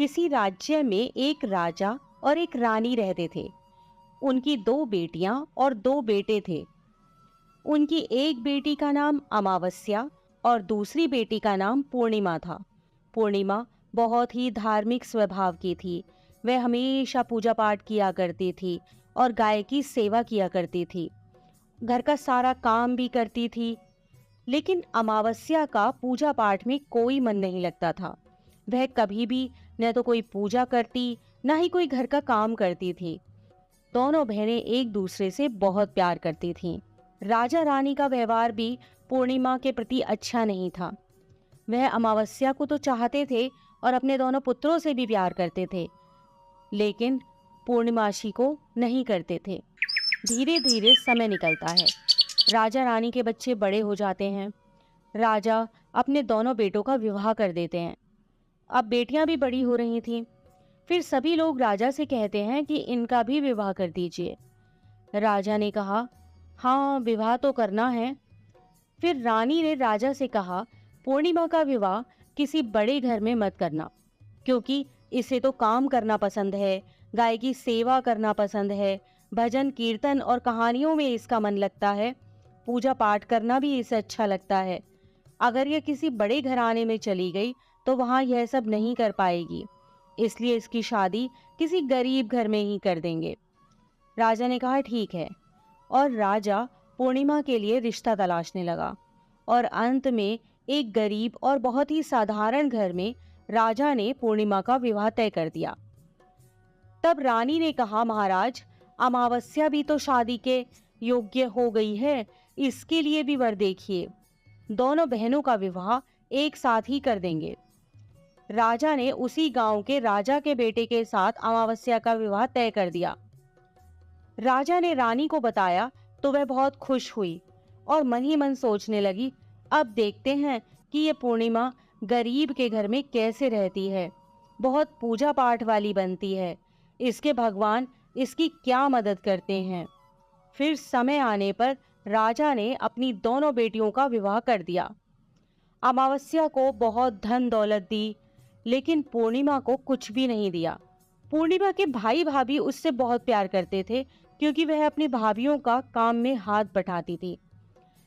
किसी राज्य में एक राजा और एक रानी रहते थे। उनकी दो बेटियां और दो बेटे थे। उनकी एक बेटी का नाम अमावस्या और दूसरी बेटी का नाम पूर्णिमा था। पूर्णिमा बहुत ही धार्मिक स्वभाव की थी। वह हमेशा पूजा पाठ किया करती थी और गाय की सेवा किया करती थी। घर का सारा काम भी करती थी। लेकिन अमावस्या का पूजा पाठ में कोई मन नहीं लगता था। वह कभी भी न तो कोई पूजा करती, न ही कोई घर का काम करती थी। दोनों बहनें एक दूसरे से बहुत प्यार करती थीं। राजा रानी का व्यवहार भी पूर्णिमा के प्रति अच्छा नहीं था। वह अमावस्या को तो चाहते थे और अपने दोनों पुत्रों से भी प्यार करते थे, लेकिन पूर्णिमाशी को नहीं करते थे। धीरे धीरे समय निकलता है। राजा रानी के बच्चे बड़े हो जाते हैं। राजा अपने दोनों बेटों का विवाह कर देते हैं। अब बेटियां भी बड़ी हो रही थीं। फिर सभी लोग राजा से कहते हैं कि इनका भी विवाह कर दीजिए। राजा ने कहा, हाँ, विवाह तो करना है। फिर रानी ने राजा से कहा, पूर्णिमा का विवाह किसी बड़े घर में मत करना, क्योंकि इसे तो काम करना पसंद है, गाय की सेवा करना पसंद है, भजन कीर्तन और कहानियों में इसका मन लगता है, पूजा पाठ करना भी इसे अच्छा लगता है। अगर यह किसी बड़े घराने में चली गई तो वहां यह सब नहीं कर पाएगी, इसलिए इसकी शादी किसी गरीब घर में ही कर देंगे। राजा ने कहा, ठीक है। और राजा पूर्णिमा के लिए रिश्ता तलाशने लगा और अंत में एक गरीब और बहुत ही साधारण घर में राजा ने पूर्णिमा का विवाह तय कर दिया। तब रानी ने कहा, महाराज, अमावस्या भी तो शादी के योग्य हो गई है, इसके लिए भी वर देखिए। दोनों बहनों का विवाह एक साथ ही कर देंगे। राजा ने उसी गांव के राजा के बेटे के साथ अमावस्या का विवाह तय कर दिया। राजा ने रानी को बताया तो वह बहुत खुश हुई और मन ही मन सोचने लगी, अब देखते हैं कि ये पूर्णिमा गरीब के घर में कैसे रहती है, बहुत पूजा पाठ वाली बनती है, इसके भगवान इसकी क्या मदद करते हैं। फिर समय आने पर राजा ने अपनी दोनों बेटियों का विवाह कर दिया। अमावस्या को बहुत धन दौलत दी, लेकिन पूर्णिमा को कुछ भी नहीं दिया। पूर्णिमा के भाई भाभी उससे बहुत प्यार करते थे, क्योंकि वह अपनी भाभियों का काम में हाथ बटाती थी।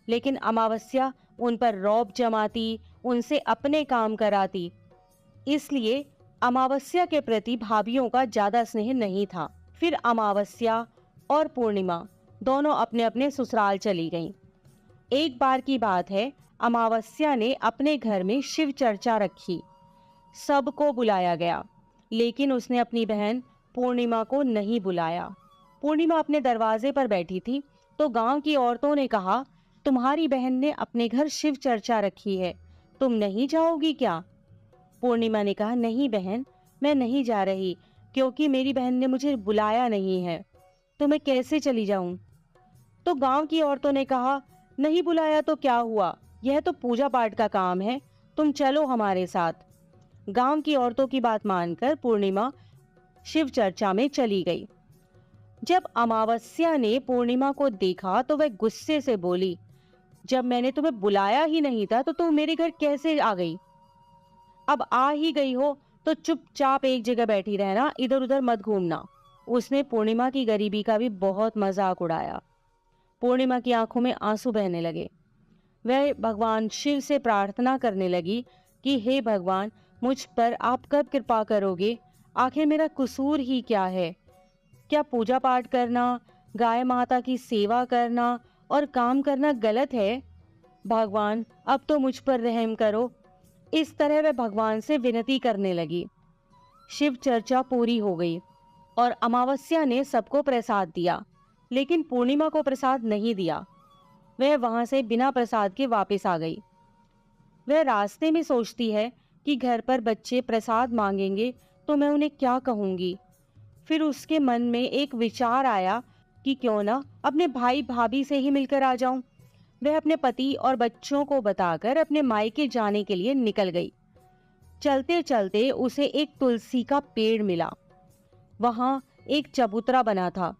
लेकिन अमावस्या उन पर रौब जमाती, उनसे अपने काम कराती, इसलिए अमावस्या के प्रति भाभियों का ज्यादा स्नेह नहीं था। फिर अमावस्या और पूर्णिमा दोनों अपने अपने ससुराल चली गईं। एक बार की बात है, अमावस्या ने अपने घर में शिव चर्चा रखी। सबको बुलाया गया, लेकिन उसने अपनी बहन पूर्णिमा को नहीं बुलाया। पूर्णिमा अपने दरवाजे पर बैठी थी तो गांव की औरतों ने कहा, तुम्हारी बहन ने अपने घर शिव चर्चा रखी है, तुम नहीं जाओगी क्या? पूर्णिमा ने कहा, नहीं बहन, मैं नहीं जा रही, क्योंकि मेरी बहन ने मुझे बुलाया नहीं है, तो मैं कैसे चली जाऊं? तो गांव की औरतों ने कहा, नहीं बुलाया तो क्या हुआ, यह तो पूजा पाठ का काम है, तुम चलो हमारे साथ। गांव की औरतों की बात मानकर पूर्णिमा शिव चर्चा में चली गई। जब अमावस्या ने पूर्णिमा को देखा तो वह गुस्से से बोली, जब मैंने तुम्हें बुलाया ही नहीं था तो तुम मेरे घर कैसे आ गई? अब आ ही गई हो तो चुपचाप एक जगह बैठी रहना, इधर उधर मत घूमना। उसने पूर्णिमा की गरीबी का भी बहुत मजाक उड़ाया। पूर्णिमा की आंखों में आंसू बहने लगे। वह भगवान शिव से प्रार्थना करने लगी कि हे भगवान, मुझ पर आप कब कृपा करोगे? आखिर मेरा कसूर ही क्या है? क्या पूजा पाठ करना, गाय माता की सेवा करना और काम करना गलत है? भगवान, अब तो मुझ पर रहम करो। इस तरह वह भगवान से विनती करने लगी। शिव चर्चा पूरी हो गई और अमावस्या ने सबको प्रसाद दिया, लेकिन पूर्णिमा को प्रसाद नहीं दिया। वह वहां से बिना प्रसाद के वापस आ गई। वह रास्ते में सोचती है कि घर पर बच्चे प्रसाद मांगेंगे तो मैं उन्हें क्या कहूंगी। फिर उसके मन में एक विचार आया कि क्यों ना अपने भाई भाभी से ही मिलकर आ जाऊं। वह अपने पति और बच्चों को बताकर अपने मायके जाने के लिए निकल गई। चलते चलते उसे एक तुलसी का पेड़ मिला। वहां एक चबूतरा बना था,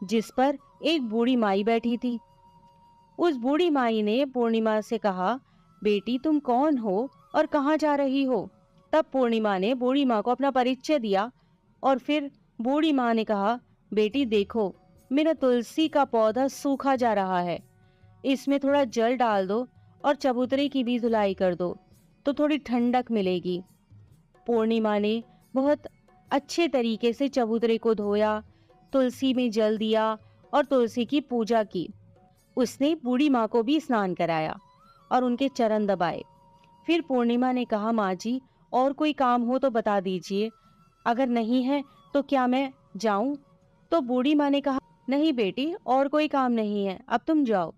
जिस पर एक बूढ़ी माई बैठी थी। उस बूढ़ी माई ने पूर्णिमा से कहा, बेटी तुम कौन हो और कहाँ जा रही हो? तब पूर्णिमा ने बूढ़ी माँ को अपना परिचय दिया और फिर बूढ़ी माँ ने कहा, बेटी देखो, मेरा तुलसी का पौधा सूखा जा रहा है, इसमें थोड़ा जल डाल दो और चबूतरे की भी धुलाई कर दो तो थोड़ी ठंडक मिलेगी। पूर्णिमा ने बहुत अच्छे तरीके से चबूतरे को धोया, तुलसी में जल दिया और तुलसी की पूजा की। उसने बूढ़ी माँ को भी स्नान कराया और उनके चरण दबाए। फिर पूर्णिमा ने कहा, माँ जी, और कोई काम हो तो बता दीजिए, अगर नहीं है तो क्या मैं जाऊं? तो बूढ़ी माँ ने कहा, नहीं बेटी, और कोई काम नहीं है, अब तुम जाओ,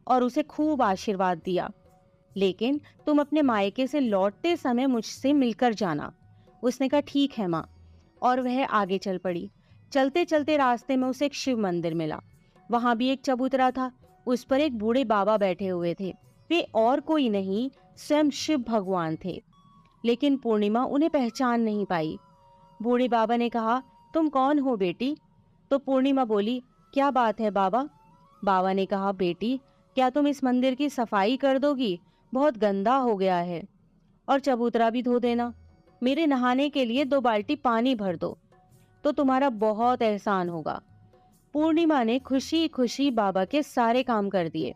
और उसे खूब आशीर्वाद दिया। लेकिन तुम अपने मायके से लौटते समय मुझसे मिलकर जाना। उसने कहा, ठीक है माँ, और वह आगे चल पड़ी। चलते चलते रास्ते में उसे एक शिव मंदिर मिला। वहां भी एक चबूतरा था, उस पर एक बूढ़े बाबा बैठे हुए थे। वे और कोई नहीं, स्वयं शिव भगवान थे। लेकिन पूर्णिमा उन्हें पहचान नहीं पाई। बूढ़े बाबा ने कहा, तुम कौन हो बेटी? तो पूर्णिमा बोली, क्या बात है बाबा? बाबा ने कहा, बेटी, क्या तुम इस मंदिर की सफाई कर दोगी? बहुत गंदा हो गया है, और चबूतरा भी धो देना। मेरे नहाने के लिए 2 बाल्टी पानी भर दो तो तुम्हारा बहुत एहसान होगा। पूर्णिमा ने खुशी खुशी बाबा के सारे काम कर दिए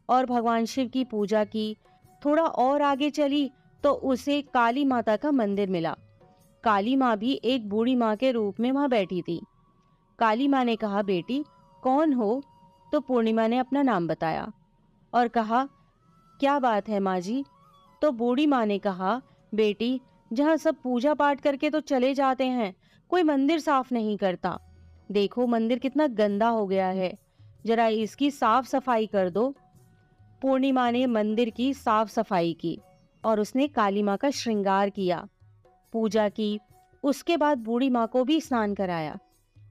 और भगवान शिव की पूजा की। थोड़ा और आगे चली तो उसे काली माता का मंदिर मिला। काली माँ भी एक बूढ़ी माँ के रूप में वहां बैठी थी। काली माँ ने कहा, बेटी कौन हो? तो पूर्णिमा ने अपना नाम बताया और कहा, क्या बात है माँ जी? तो बूढ़ी माँ ने कहा, बेटी, जहाँ सब पूजा पाठ करके तो चले जाते हैं, कोई मंदिर साफ नहीं करता। देखो मंदिर कितना गंदा हो गया है, जरा इसकी साफ सफाई कर दो। पूर्णिमा ने मंदिर की साफ सफाई की और उसने काली माँ का श्रृंगार किया, पूजा की। उसके बाद बूढ़ी माँ को भी स्नान कराया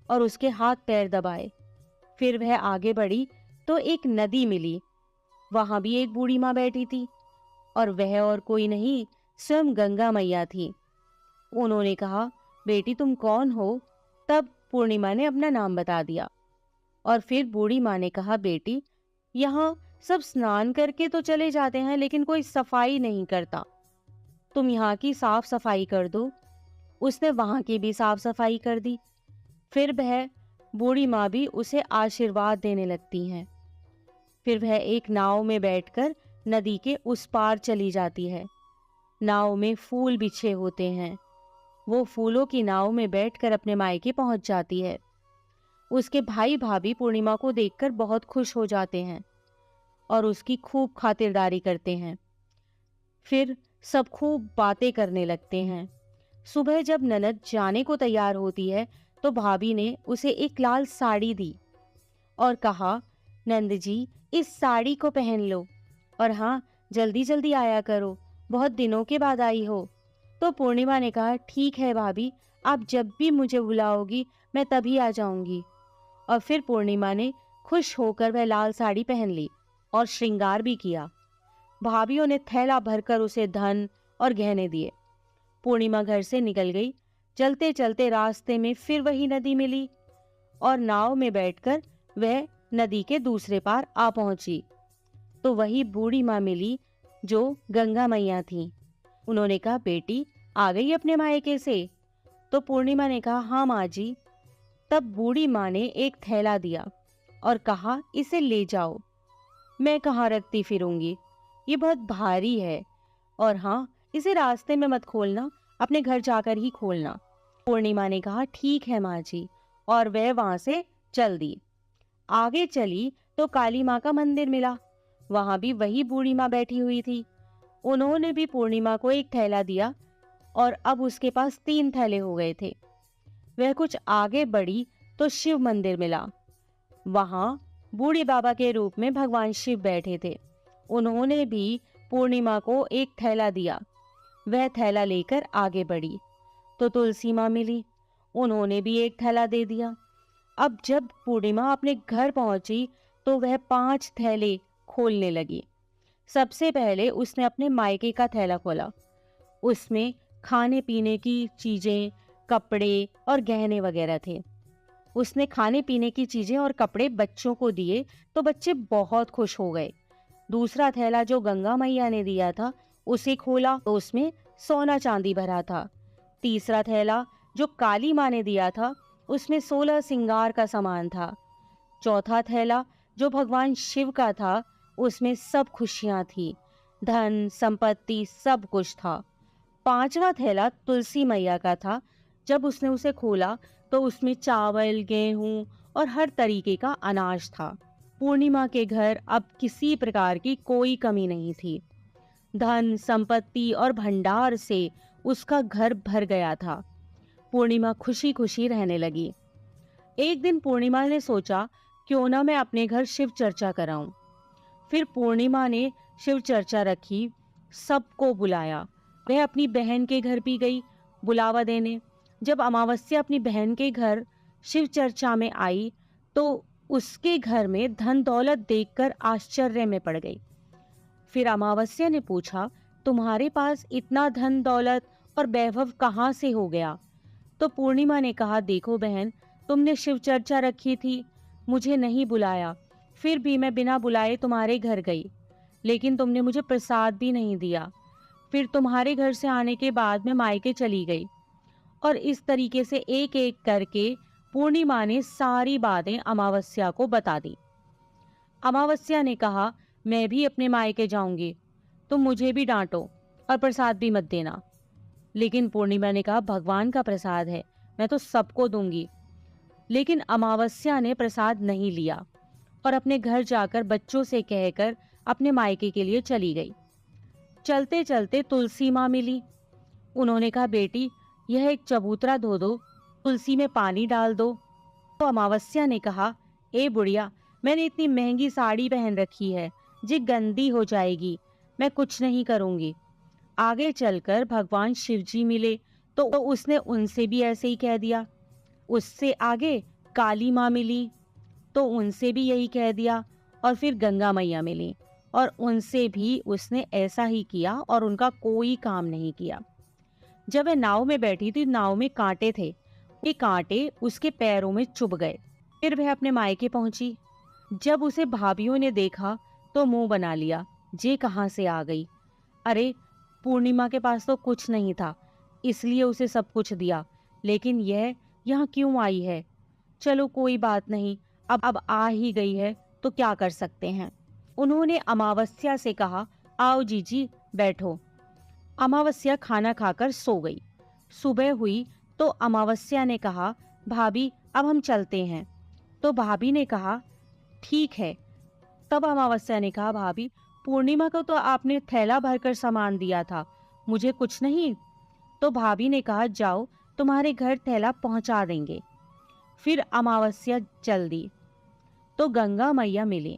और उसके हाथ पैर दबाए। फिर वह आगे बढ़ी तो एक नदी मिली। वहां भी एक बूढ़ी माँ बैठी थी और वह और कोई नहीं, स्वयं गंगा मैया थी। उन्होंने कहा, बेटी तुम कौन हो? तब पूर्णिमा ने अपना नाम बता दिया और फिर बूढ़ी माँ ने कहा, बेटी, यहाँ सब स्नान करके तो चले जाते हैं लेकिन कोई सफाई नहीं करता, तुम यहाँ की साफ सफाई कर दो। उसने वहां की भी साफ सफाई कर दी। फिर वह बूढ़ी माँ भी उसे आशीर्वाद देने लगती हैं। फिर वह एक नाव में बैठकर नदी के उस पार चली जाती है। नाव में फूल बिछे होते हैं। वो फूलों की नाव में बैठकर अपने मायके पहुंच जाती है। उसके भाई भाभी पूर्णिमा को देखकर बहुत खुश हो जाते हैं और उसकी खूब खातिरदारी करते हैं। फिर सब खूब बातें करने लगते हैं। सुबह जब ननद जाने को तैयार होती है तो भाभी ने उसे एक लाल साड़ी दी और कहा, नंद जी, इस साड़ी को पहन लो और हाँ, जल्दी जल्दी आया करो, बहुत दिनों के बाद आई हो। तो पूर्णिमा ने कहा, ठीक है भाभी, आप जब भी मुझे बुलाओगी मैं तभी आ जाऊंगी। और फिर पूर्णिमा ने खुश होकर वह लाल साड़ी पहन ली और श्रृंगार भी किया। भाभीयों ने थैला भरकर उसे धन और गहने दिए। पूर्णिमा घर से निकल गई। चलते चलते रास्ते में फिर वही नदी मिली और नाव में बैठकर वह नदी के दूसरे पार आ पहुंची तो वही बूढ़ी माँ मिली जो गंगा मैया थी। उन्होंने कहा, बेटी आ गई अपने मायके से? तो पूर्णिमा ने कहा, हाँ माँ जी। तब बूढ़ी माँ ने एक थैला दिया और कहा, इसे ले जाओ, मैं कहाँ रखती फिरूंगी, ये बहुत भारी है, और हाँ, इसे रास्ते में मत खोलना, अपने घर जाकर ही खोलना। पूर्णिमा ने कहा, ठीक है माँ जी, और वह वहां से चल दी। आगे चली तो काली माँ का मंदिर मिला। वहां भी वही बूढ़ी माँ बैठी हुई थी। उन्होंने भी पूर्णिमा को एक थैला दिया और अब उसके पास 3 थैले हो गए थे। वह कुछ आगे बढ़ी तो शिव मंदिर मिला। वहां बूढ़े बाबा के रूप में भगवान शिव बैठे थे। उन्होंने भी पूर्णिमा को एक थैला दिया। वह थैला लेकर आगे बढ़ी तो तुलसी माँ मिली। उन्होंने भी एक थैला दे दिया। अब जब पूर्णिमा अपने घर पहुंची तो वह 5 थैले खोलने लगी। सबसे पहले उसने अपने मायके का थैला खोला। उसमें खाने पीने की चीजें, कपड़े और गहने वगैरह थे। उसने खाने पीने की चीजें और कपड़े बच्चों को दिए तो बच्चे बहुत खुश हो गए। दूसरा थैला जो गंगा मैया ने दिया था उसे खोला तो उसमें सोना चांदी भरा था। तीसरा थैला जो काली माँ ने दिया था, उसमें 16 सिंगार का सामान था। चौथा थैला जो भगवान शिव का था, उसमें सब खुशियां थी, धन संपत्ति सब कुछ था। पांचवा थैला तुलसी मैया का था। जब उसने उसे खोला तो उसमें चावल, गेहूं और हर तरीके का अनाज था। पूर्णिमा के घर अब किसी प्रकार की कोई कमी नहीं थी। धन संपत्ति और भंडार से उसका घर भर गया था। पूर्णिमा खुशी खुशी रहने लगी। एक दिन पूर्णिमा ने सोचा, क्यों ना मैं अपने घर शिव चर्चा कराऊं। फिर पूर्णिमा ने शिव चर्चा रखी, सबको बुलाया। वह अपनी बहन के घर भी गई बुलावा देने। जब अमावस्या अपनी बहन के घर शिव चर्चा में आई तो उसके घर में धन दौलत देखकर आश्चर्य में पड़ गई। फिर अमावस्या ने पूछा, तुम्हारे पास इतना धन दौलत और वैभव कहाँ से हो गया? तो पूर्णिमा ने कहा, देखो बहन, तुमने शिव चर्चा रखी थी, मुझे नहीं बुलाया, फिर भी मैं बिना बुलाए तुम्हारे घर गई, लेकिन तुमने मुझे प्रसाद भी नहीं दिया। फिर तुम्हारे घर से आने के बाद मैं मायके चली गई। और इस तरीके से एक एक करके पूर्णिमा ने सारी बातें अमावस्या को बता दी। अमावस्या ने कहा, मैं भी अपने मायके जाऊंगी, तुम मुझे भी डांटो और प्रसाद भी मत देना। लेकिन पूर्णिमा ने कहा, भगवान का प्रसाद है, मैं तो सबको दूंगी। लेकिन अमावस्या ने प्रसाद नहीं लिया और अपने घर जाकर बच्चों से कहकर अपने मायके के लिए चली गई। चलते चलते तुलसी माँ मिली। उन्होंने कहा, बेटी, यह एक चबूतरा धो दो, तुलसी में पानी डाल दो। तो अमावस्या ने कहा, ए बुढ़िया, मैंने इतनी महंगी साड़ी पहन रखी है, जी गंदी हो जाएगी, मैं कुछ नहीं करूंगी। आगे चलकर भगवान शिव जी मिले तो उसने उनसे भी ऐसे ही कह दिया। उससे आगे काली माँ मिली तो उनसे भी यही कह दिया। और फिर गंगा मैया मिली और उनसे भी उसने ऐसा ही किया और उनका कोई काम नहीं किया। जब वह नाव में बैठी थी, नाव में कांटे थे, ये कांटे उसके पैरों में चुभ गए। फिर वह अपने मायके पहुंची। जब उसे भाभियों ने देखा तो मुंह बना लिया, जे कहाँ से आ गई। अरे, पूर्णिमा के पास तो कुछ नहीं था, इसलिए उसे सब कुछ दिया, लेकिन यह यहाँ क्यों आई है? चलो कोई बात नहीं, अब आ ही गई है तो क्या कर सकते हैं। उन्होंने अमावस्या से कहा, आओ जीजी बैठो। अमावस्या खाना खाकर सो गई। सुबह हुई तो अमावस्या ने कहा, भाभी अब हम चलते हैं। तो भाभी ने कहा, ठीक है। तब अमावस्या ने कहा, भाभी, पूर्णिमा को तो आपने थैला भरकर सामान दिया था, मुझे कुछ नहीं। तो भाभी ने कहा, जाओ, तुम्हारे घर थैला पहुंचा देंगे। फिर अमावस्या चल दी तो गंगा मैया मिली।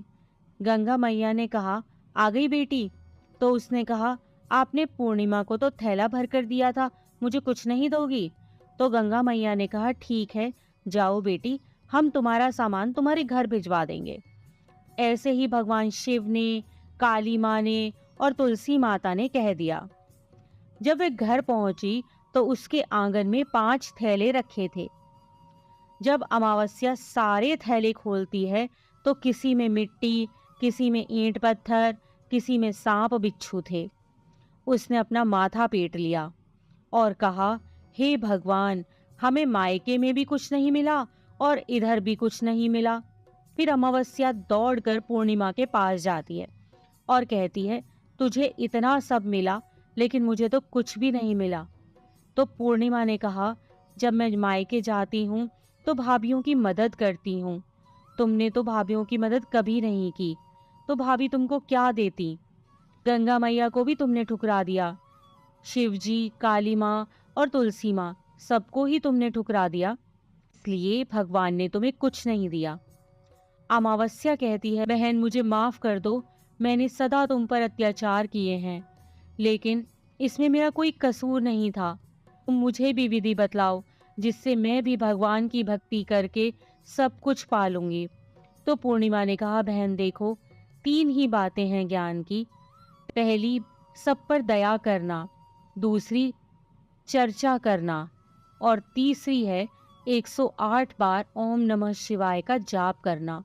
गंगा मैया ने कहा, आ गई बेटी? तो उसने कहा, आपने पूर्णिमा को तो थैला भर कर दिया था, मुझे कुछ नहीं दोगी? तो गंगा मैया ने कहा, ठीक है, जाओ बेटी, हम तुम्हारा सामान तुम्हारे घर भिजवा देंगे। ऐसे ही भगवान शिव ने, काली माँ ने और तुलसी माता ने कह दिया। जब वे घर पहुंची तो उसके आंगन में 5 थैले रखे थे। जब अमावस्या सारे थैले खोलती है तो किसी में मिट्टी, किसी में ईंट पत्थर, किसी में सांप बिच्छू थे। उसने अपना माथा पीट लिया और कहा, हे भगवान, हमें मायके में भी कुछ नहीं मिला और इधर भी कुछ नहीं मिला। फिर अमावस्या दौड़कर पूर्णिमा के पास जाती है और कहती है, तुझे इतना सब मिला लेकिन मुझे तो कुछ भी नहीं मिला। तो पूर्णिमा ने कहा, जब मैं मायके जाती हूँ तो भाभीियों की मदद करती हूँ, तुमने तो भाभीियों की मदद कभी नहीं की, तो भाभी तुमको क्या देती? गंगा मैया को भी तुमने ठुकरा दिया, शिवजी, काली माँ और तुलसी माँ, सबको ही तुमने ठुकरा दिया, इसलिए भगवान ने तुम्हें कुछ नहीं दिया। अमावस्या कहती है, बहन मुझे माफ कर दो, मैंने सदा तुम पर अत्याचार किए हैं, लेकिन इसमें मेरा कोई कसूर नहीं था। तुम मुझे भी विधि बतलाओ जिससे मैं भी भगवान की भक्ति करके सब कुछ पालूंगी। तो पूर्णिमा ने कहा, बहन देखो, 3 ही बातें हैं ज्ञान की। पहली, सब पर दया करना, दूसरी चर्चा करना और तीसरी है 108 बार ओम नमः शिवाय का जाप करना।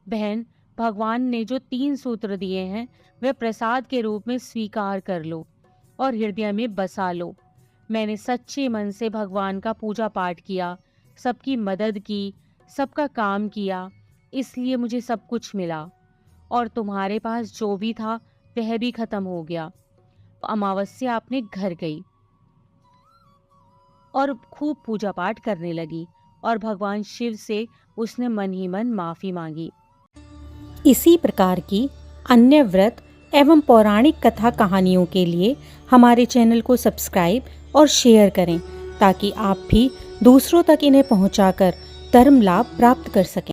बहन, भगवान ने जो 3 सूत्र दिए हैं वह प्रसाद के रूप में स्वीकार कर लो और हृदय में बसा लो। मैंने सच्चे मन से भगवान का पूजा पाठ किया, सबकी मदद की, सबका काम किया, इसलिए मुझे सब कुछ मिला। और तुम्हारे पास जो भी था वह भी खत्म हो गया। अमावस्या अपने घर गई और खूब पूजा पाठ करने लगी और भगवान शिव से उसने मन ही मन माफी मांगी। इसी प्रकार की अन्य व्रत एवं पौराणिक कथा कहानियों के लिए हमारे चैनल को सब्सक्राइब और शेयर करें, ताकि आप भी दूसरों तक इन्हें पहुंचाकर धर्म लाभ प्राप्त कर सकें।